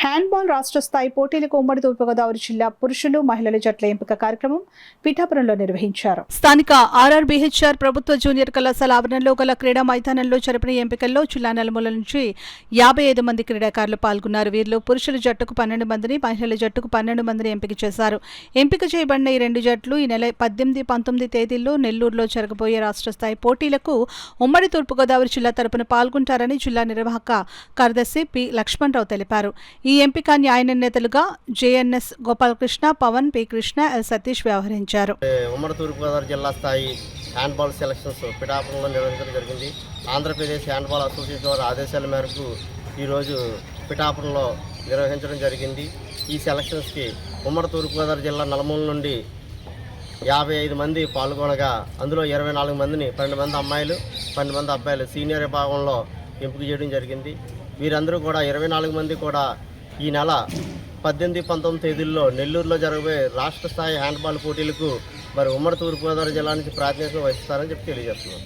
Handball రాష్ట్ర స్థాయి పోటీలకు ఉమ్మడి తూర్పుగోదావరి జిల్లా పురుషులు మహిళల జట్ల ఎంపిక కార్యక్రమం పిఠాపురంలో నిర్వహించారు. స్థానిక ఆర్ఆర్బీహెచ్ఆర్ ప్రభుత్వ జూనియర్ కళాశాల ఆవరణలో గల క్రీడా మైదానంలో జరిపిన ఎంపికల్లో జిల్లా నలుమూల నుంచి 55 మంది క్రీడాకారులు పాల్గొన్నారు. వీరిలో పురుషుల జట్టుకు 12 మందిని, మహిళల జట్టుకు 12 మందిని ఎంపిక చేశారు. ఎంపిక చేయబడిన ఈ రెండు జట్లు ఈ నెల 18, 19 తేదీల్లో నెల్లూరులో జరగబోయే రాష్ట్ర స్థాయి పోటీలకు ఉమ్మడి తూర్పుగోదావరి జిల్లా తరపున పాల్గొంటారని జిల్లా నిర్వాహక కార్యదర్శి పి లక్ష్మణరావు తెలిపారు. ఈ ఎంపిక న్యాయ నిర్ణేతలుగా JNS Gopalakrishna, Pavan, P Krishna, L Satish వ్యవహరించారు. ఉమ్మడి తూర్పుగోదావరి జిల్లా స్థాయి హ్యాండ్బాల్ సెలక్షన్స్ పిఠాపురంలో నిర్వహించడం జరిగింది. ఆంధ్రప్రదేశ్ హ్యాండ్బాల్ అసోసియేషన్ వారి ఆదేశాల మేరకు ఈరోజు పిఠాపురంలో నిర్వహించడం జరిగింది. ఈ సెలక్షన్స్కి ఉమ్మడి తూర్పుగోదావరి జిల్లా నలుమూల నుండి 55 మంది పాల్గొనగా అందులో 24 మందిని 12 మంది అమ్మాయిలు, 12 మంది అబ్బాయిలు సీనియర్ విభాగంలో ఎంపిక చేయడం జరిగింది. వీరందరూ కూడా 24 మంది కూడా ఈ నెల 18, 19 తేదీల్లో నెల్లూరులో జరగబోయే రాష్ట్ర స్థాయి హ్యాండ్బాల్ పోటీలకు ఉమ్మడి తూర్పుగోదావరి జిల్లా నుంచి ప్రాతినిధ్యం వహిస్తారని చెప్పి తెలియజేస్తున్నాను.